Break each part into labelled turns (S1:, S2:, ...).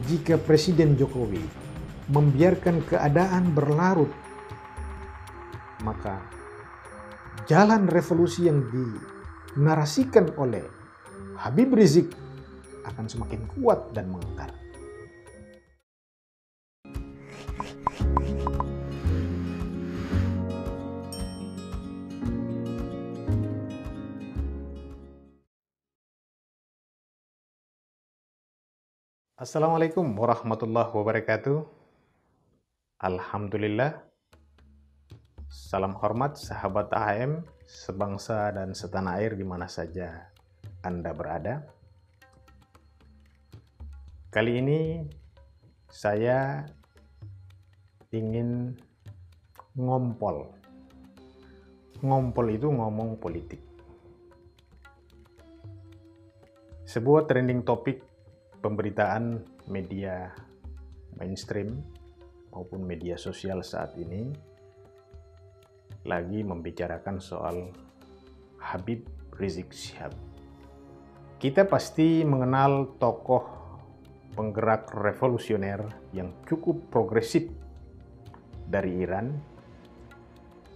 S1: jika Presiden Jokowi membiarkan keadaan berlarut, maka jalan revolusi yang dinarasikan oleh Habib Rizik akan semakin kuat dan mengakar. Assalamualaikum warahmatullahi wabarakatuh. Alhamdulillah. Salam hormat sahabat AHM, sebangsa dan setanah air di mana saja Anda berada. Kali ini saya ingin ngompol. Ngompol itu ngomong politik. Sebuah trending topik pemberitaan media mainstream maupun media sosial saat ini lagi membicarakan soal Habib Rizik Syihab. Kita pasti mengenal tokoh penggerak revolusioner yang cukup progresif dari Iran,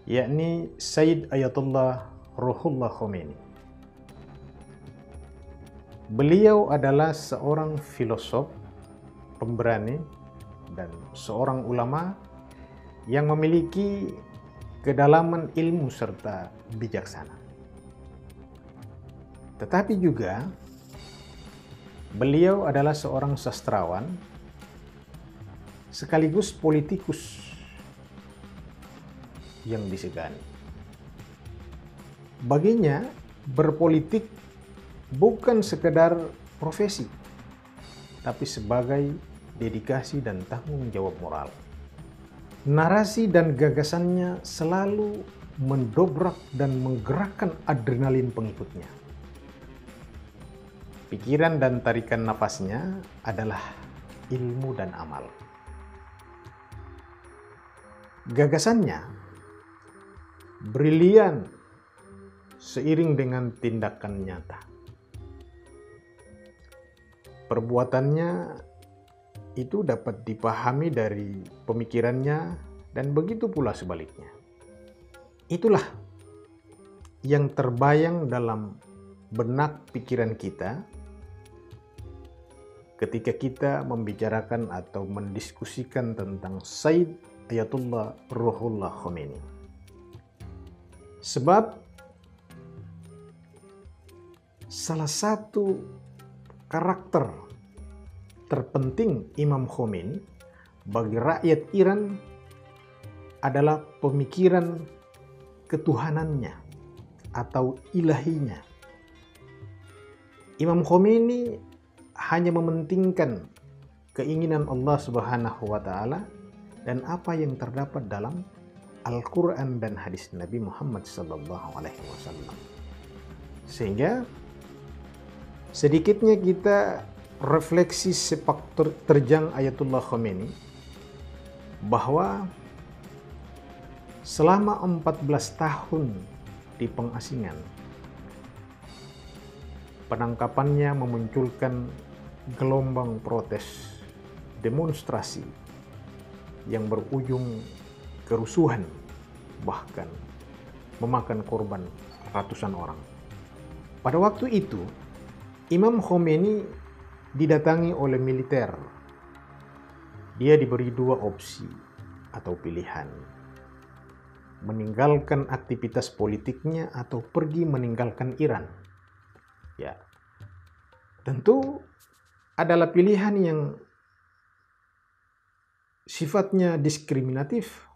S1: yakni Sayyid Ayatollah Ruhollah Khomeini. Beliau adalah seorang filosof, pemberani, dan seorang ulama yang memiliki kedalaman ilmu serta bijaksana. Tetapi juga beliau adalah seorang sastrawan sekaligus politikus yang disegani. Baginya, berpolitik bukan sekedar profesi, tapi sebagai dedikasi dan tanggung jawab moral. Narasi dan gagasannya selalu mendobrak dan menggerakkan adrenalin pengikutnya. Pikiran dan tarikan nafasnya adalah ilmu dan amal. Gagasannya brilian seiring dengan tindakan nyata. Perbuatannya itu dapat dipahami dari pemikirannya dan begitu pula sebaliknya. Itulah yang terbayang dalam benak pikiran kita ketika kita membicarakan atau mendiskusikan tentang Sayyid Ayatollah Ruhollah Khomeini. Sebab salah satu karakter terpenting Imam Khomeini bagi rakyat Iran adalah pemikiran ketuhanannya atau ilahinya. Imam Khomeini hanya mementingkan keinginan Allah Subhanahu wa Ta'ala dan apa yang terdapat dalam Al-Quran dan hadis Nabi Muhammad SAW. Sehingga sedikitnya kita refleksi sepak terjang Ayatullah Khomeini bahwa selama 14 tahun di pengasingan, penangkapannya memunculkan gelombang protes, demonstrasi yang berujung kerusuhan, bahkan memakan korban ratusan orang. Pada waktu itu, Imam Khomeini didatangi oleh militer. Dia diberi dua opsi atau pilihan: meninggalkan aktivitas politiknya atau pergi meninggalkan Iran. Ya, tentu adalah pilihan yang sifatnya diskriminatif,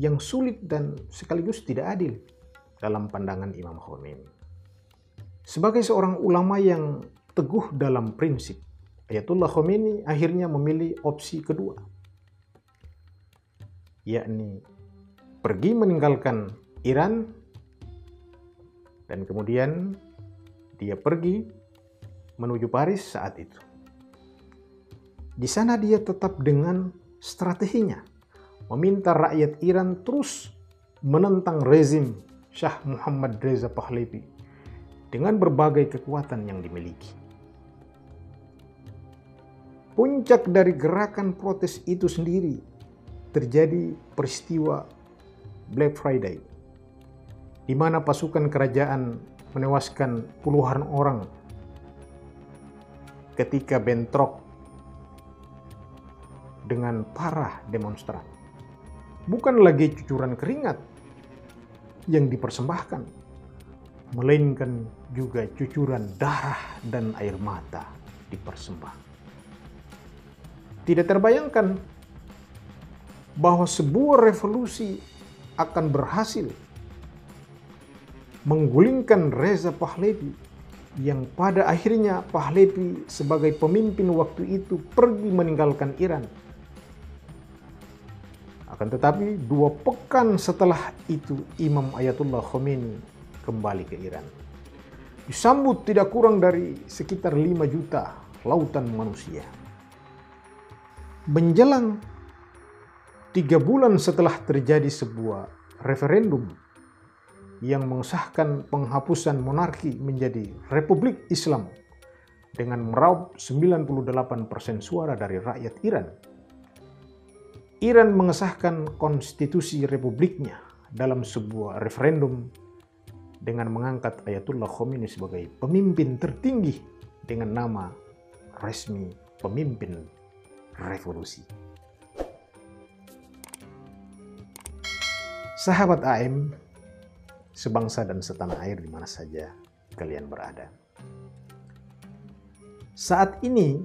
S1: yang sulit dan sekaligus tidak adil dalam pandangan Imam Khomeini. Sebagai seorang ulama yang teguh dalam prinsip, Ayatullah Khomeini akhirnya memilih opsi kedua, yakni pergi meninggalkan Iran, dan kemudian dia pergi menuju Paris saat itu. Di sana dia tetap dengan strateginya, meminta rakyat Iran terus menentang rezim Shah Muhammad Reza Pahlavi dengan berbagai kekuatan yang dimiliki. puncak dari gerakan protes itu sendiri terjadi peristiwa Black Friday, di mana pasukan kerajaan menewaskan puluhan orang ketika bentrok dengan para demonstran. Bukan lagi cucuran keringat yang dipersembahkan, melainkan juga cucuran darah dan air mata dipersembahkan. Tidak terbayangkan bahwa sebuah revolusi akan berhasil menggulingkan Reza Pahlavi, yang pada akhirnya Pahlavi sebagai pemimpin waktu itu pergi meninggalkan Iran. Akan tetapi 2 pekan setelah itu Imam Ayatullah Khomeini kembali ke Iran, disambut tidak kurang dari sekitar 5 juta lautan manusia. Menjelang 3 bulan setelah terjadi sebuah referendum yang mengesahkan penghapusan monarki menjadi Republik Islam dengan meraup 98% suara dari rakyat Iran, Iran mengesahkan konstitusi republiknya dalam sebuah referendum dengan mengangkat Ayatullah Khomeini sebagai pemimpin tertinggi dengan nama resmi pemimpin revolusi. Sahabat AM, sebangsa dan setanah air di mana saja kalian berada. Saat ini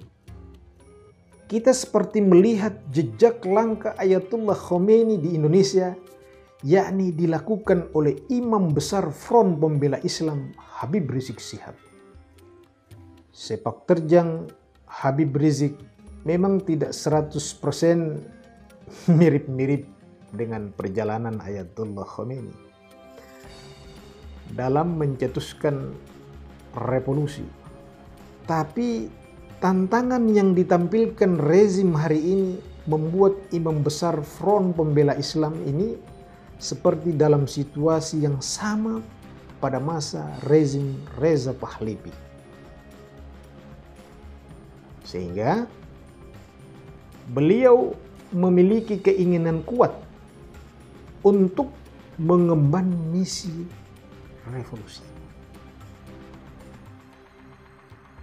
S1: kita seperti melihat jejak langkah Ayatullah Khomeini di Indonesia, yakni dilakukan oleh Imam Besar Front Pembela Islam Habib Rizik Syihab. Sepak terjang Habib Rizik memang tidak 100% mirip-mirip dengan perjalanan Ayatullah Khomeini dalam mencetuskan revolusi. Tapi tantangan yang ditampilkan rezim hari ini membuat Imam Besar Front Pembela Islam ini seperti dalam situasi yang sama pada masa rezim Reza Pahlavi. Sehingga beliau memiliki keinginan kuat untuk mengemban misi revolusi.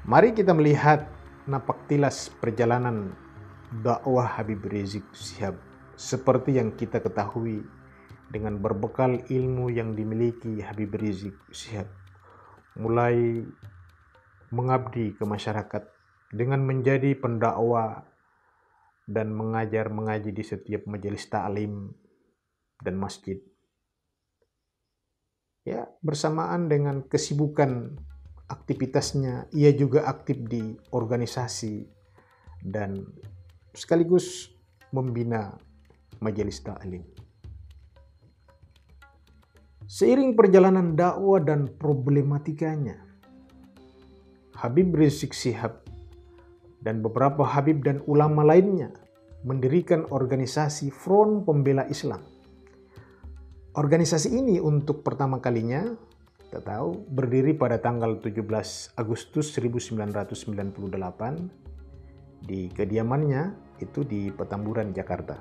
S1: Mari kita melihat napaktilas perjalanan dakwah Habib Rizik Syihab seperti yang kita ketahui dengan berbekal ilmu yang dimiliki Habib Rizik Syihab, mulai mengabdi ke masyarakat dengan menjadi pendakwa dan mengaji di setiap majelis ta'lim dan masjid. Ya, bersamaan dengan kesibukan aktivitasnya, ia juga aktif di organisasi dan sekaligus membina majelis ta'lim. Seiring perjalanan dakwah dan problematikanya, Habib Rizik Syihab dan beberapa habib dan ulama lainnya mendirikan organisasi Front Pembela Islam. Organisasi ini untuk pertama kalinya kita tahu berdiri pada tanggal 17 Agustus 1998 di kediamannya itu di Petamburan, Jakarta.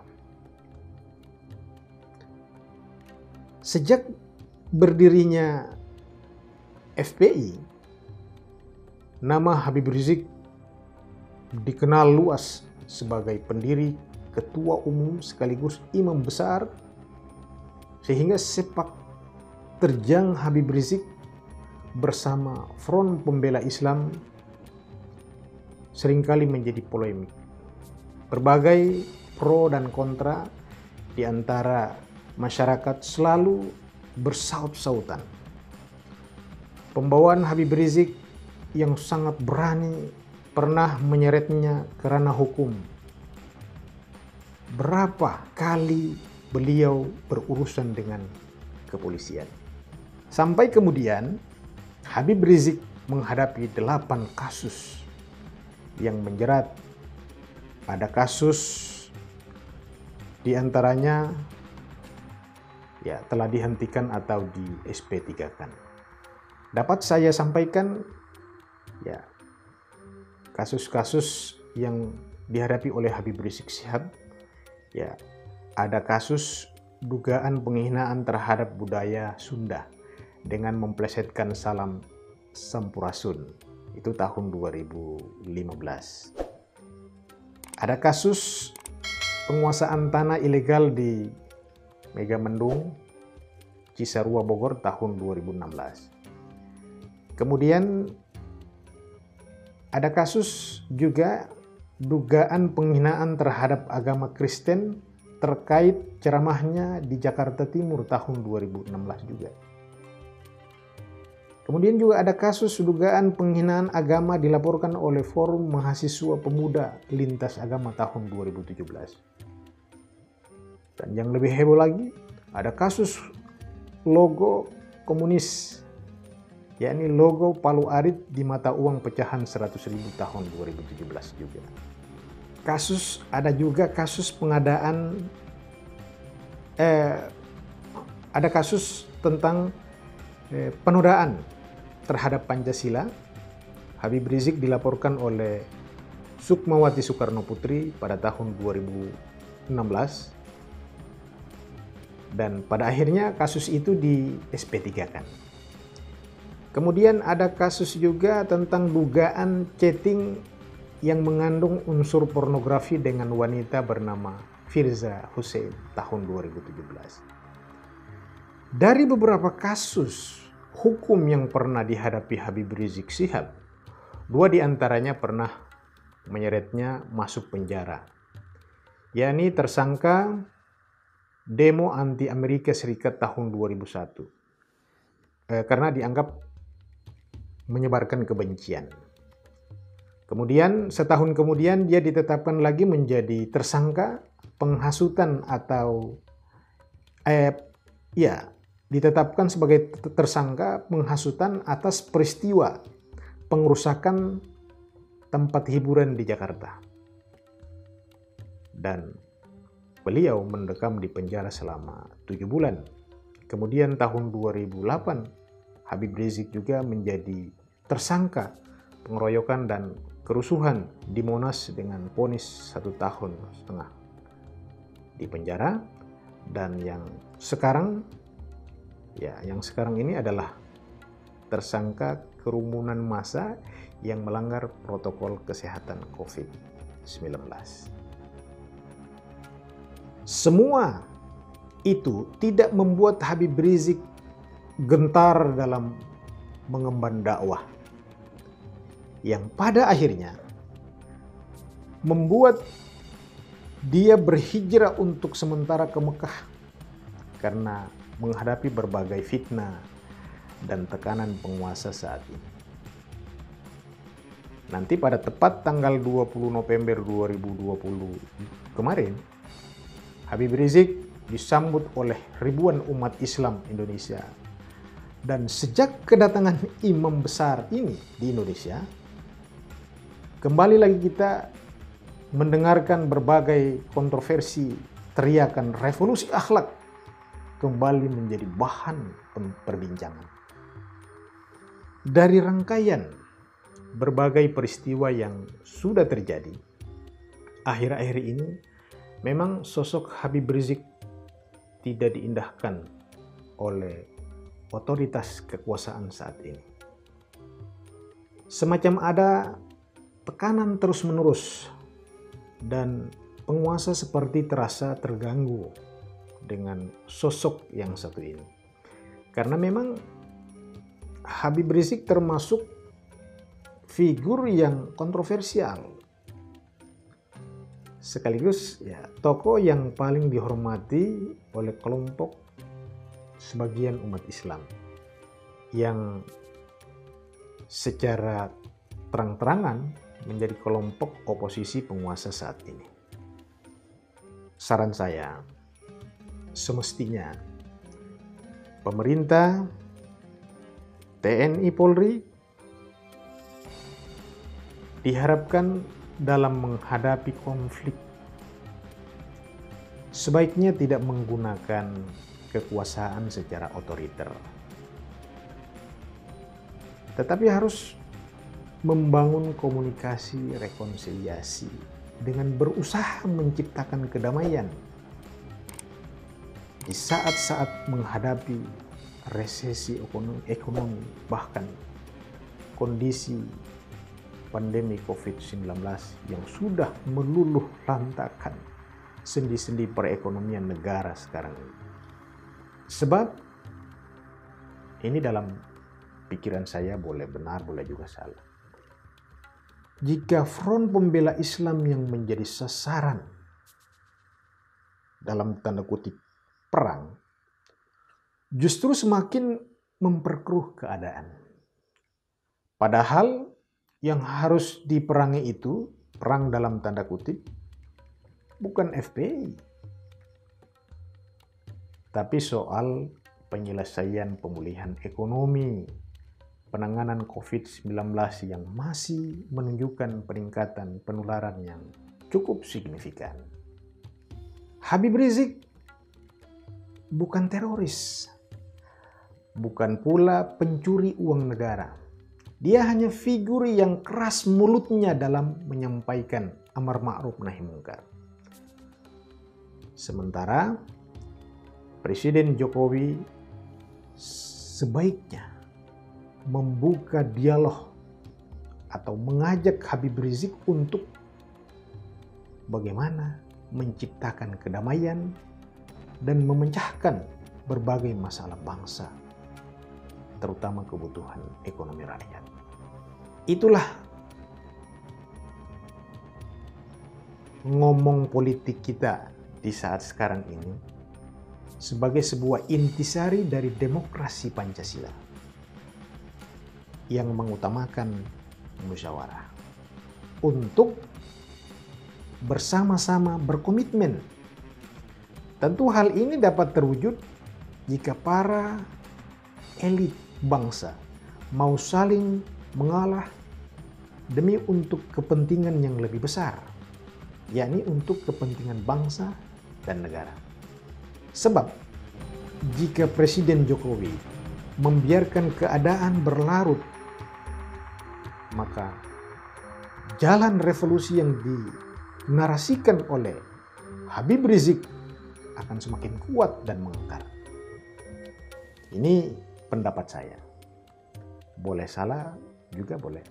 S1: Sejak berdirinya FPI, nama Habib Rizik dikenal luas sebagai pendiri, ketua umum sekaligus imam besar, sehingga sepak terjang Habib Rizik bersama Front Pembela Islam seringkali menjadi polemik. Berbagai pro dan kontra di antara masyarakat selalu bersaut-sautan. Pembawaan Habib Rizik yang sangat berani pernah menyeretnya ke ranah hukum. Berapa kali beliau berurusan dengan kepolisian. Sampai kemudian Habib Rizik menghadapi 8 kasus yang menjerat. Ada kasus diantaranya telah dihentikan atau di SP3-kan. Dapat saya sampaikan kasus-kasus yang dihadapi oleh Habib Rizik Syihab, ya, ada kasus dugaan penghinaan terhadap budaya Sunda dengan memplesetkan salam Sampurasun. Itu tahun 2015. Ada kasus penguasaan tanah ilegal di Megamendung, Cisarua, Bogor tahun 2016. Kemudian ada kasus juga dugaan penghinaan terhadap agama Kristen terkait ceramahnya di Jakarta Timur tahun 2016 juga. Kemudian juga ada kasus dugaan penghinaan agama dilaporkan oleh Forum Mahasiswa Pemuda Lintas Agama tahun 2017. Dan yang lebih heboh lagi, ada kasus logo komunis, yakni logo Palu Arit di mata uang pecahan 100.000 tahun 2017 juga. Ada juga kasus pengadaan, ada kasus tentang penodaan terhadap Pancasila. Habib Rizik dilaporkan oleh Sukmawati Soekarno Putri pada tahun 2016. Dan pada akhirnya kasus itu di SP3-kan. Kemudian ada kasus juga tentang dugaan chatting yang mengandung unsur pornografi dengan wanita bernama Firza Hussein tahun 2017. Dari beberapa kasus hukum yang pernah dihadapi Habib Rizik Syihab, 2 diantaranya pernah menyeretnya masuk penjara, yakni tersangka demo anti Amerika Serikat tahun 2001 karena dianggap menyebarkan kebencian. Kemudian setahun kemudian dia ditetapkan lagi menjadi tersangka penghasutan atau ditetapkan sebagai tersangka penghasutan atas peristiwa pengerusakan tempat hiburan di Jakarta. Dan beliau mendekam di penjara selama 7 bulan. Kemudian tahun 2008 Habib Rizik juga menjadi tersangka pengeroyokan dan kerusuhan di Monas dengan vonis 1,5 tahun di penjara. Dan yang sekarang ini adalah tersangka kerumunan massa yang melanggar protokol kesehatan COVID-19. Semua itu tidak membuat Habib Rizik gentar dalam mengemban dakwah, yang pada akhirnya membuat dia berhijrah untuk sementara ke Mekah karena menghadapi berbagai fitnah dan tekanan penguasa saat ini. Nanti pada tepat tanggal 20 November 2020 kemarin, Habib Rizik disambut oleh ribuan umat Islam Indonesia. Dan sejak kedatangan imam besar ini di Indonesia, kembali lagi kita mendengarkan berbagai kontroversi, teriakan revolusi akhlak kembali menjadi bahan perbincangan. Dari rangkaian berbagai peristiwa yang sudah terjadi akhir-akhir ini, memang sosok Habib Rizik tidak diindahkan oleh otoritas kekuasaan saat ini. Semacam ada tekanan terus-menerus dan penguasa seperti terasa terganggu dengan sosok yang satu ini. Karena memang Habib Rizik termasuk figur yang kontroversial, sekaligus tokoh yang paling dihormati oleh kelompok sebagian umat Islam yang secara terang-terangan menjadi kelompok oposisi penguasa saat ini. Saran saya, semestinya pemerintah, TNI, Polri diharapkan dalam menghadapi konflik sebaiknya tidak menggunakan kekuasaan secara otoriter, tetapi harus membangun komunikasi rekonsiliasi dengan berusaha menciptakan kedamaian di saat-saat menghadapi resesi ekonomi, bahkan kondisi pandemi COVID-19 yang sudah meluluh lantakkan sendi-sendi perekonomian negara sekarang ini. Sebab ini dalam pikiran saya boleh benar, boleh juga salah. Jika Front Pembela Islam yang menjadi sasaran dalam tanda kutip perang, justru semakin memperkeruh keadaan. Padahal yang harus diperangi itu, perang dalam tanda kutip, bukan FPI, tapi soal penyelesaian pemulihan ekonomi, penanganan COVID-19 yang masih menunjukkan peningkatan penularan yang cukup signifikan. Habib Rizik bukan teroris, bukan pula pencuri uang negara. Dia hanya figur yang keras mulutnya dalam menyampaikan amar ma'ruf nahi mungkar. Sementara Presiden Jokowi sebaiknya membuka dialog atau mengajak Habib Rizik untuk bagaimana menciptakan kedamaian dan memecahkan berbagai masalah bangsa, terutama kebutuhan ekonomi rakyat. Itulah ngomong politik kita di saat sekarang ini sebagai sebuah intisari dari demokrasi Pancasila yang mengutamakan musyawarah untuk bersama-sama berkomitmen. Tentu hal ini dapat terwujud jika para elit bangsa mau saling mengalah demi untuk kepentingan yang lebih besar, yakni untuk kepentingan bangsa dan negara. Sebab jika Presiden Jokowi membiarkan keadaan berlarut, maka jalan revolusi yang dinarasikan oleh Habib Rizik akan semakin kuat dan mengakar. Ini pendapat saya. Boleh salah, juga boleh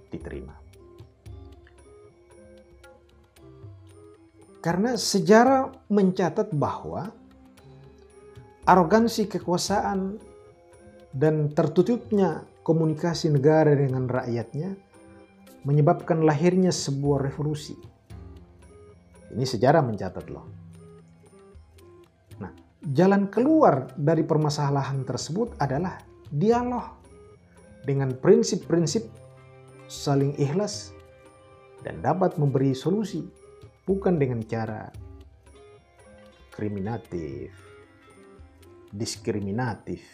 S1: diterima. Karena sejarah mencatat bahwa arogansi kekuasaan dan tertutupnya komunikasi negara dengan rakyatnya menyebabkan lahirnya sebuah revolusi. Ini sejarah mencatat loh. Nah, jalan keluar dari permasalahan tersebut adalah dialog dengan prinsip-prinsip saling ikhlas dan dapat memberi solusi, bukan dengan cara kriminatif, diskriminatif,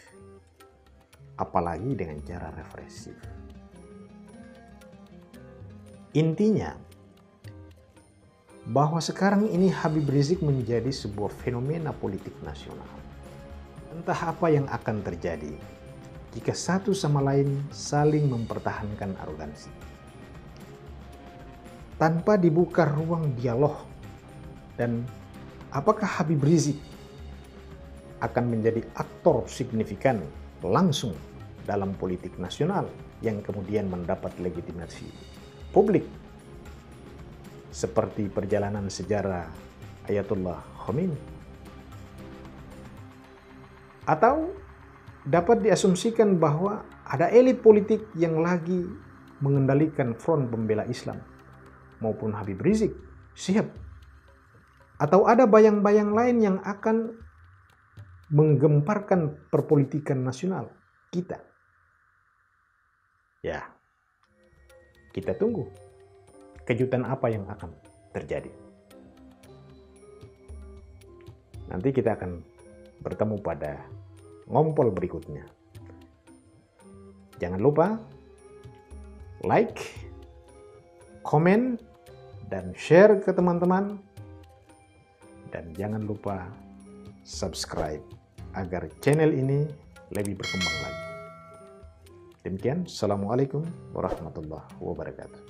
S1: apalagi dengan cara represif. Intinya, bahwa sekarang ini Habib Rizik menjadi sebuah fenomena politik nasional. Entah apa yang akan terjadi jika satu sama lain saling mempertahankan arogansi. Tanpa dibuka ruang dialog, dan apakah Habib Rizik akan menjadi aktor signifikan langsung dalam politik nasional yang kemudian mendapat legitimasi publik seperti perjalanan sejarah Ayatullah Khomeini, atau dapat diasumsikan bahwa ada elit politik yang lagi mengendalikan Front Pembela Islam maupun Habib Rizik siap, atau ada bayang-bayang lain yang akan menggemparkan perpolitikan nasional kita. Ya, kita tunggu kejutan apa yang akan terjadi. Nanti kita akan bertemu pada ngompol berikutnya. Jangan lupa like, komen, dan share ke teman-teman. Dan jangan lupa subscribe agar channel ini lebih berkembang lagi. Demikian, Assalamualaikum warahmatullahi wabarakatuh.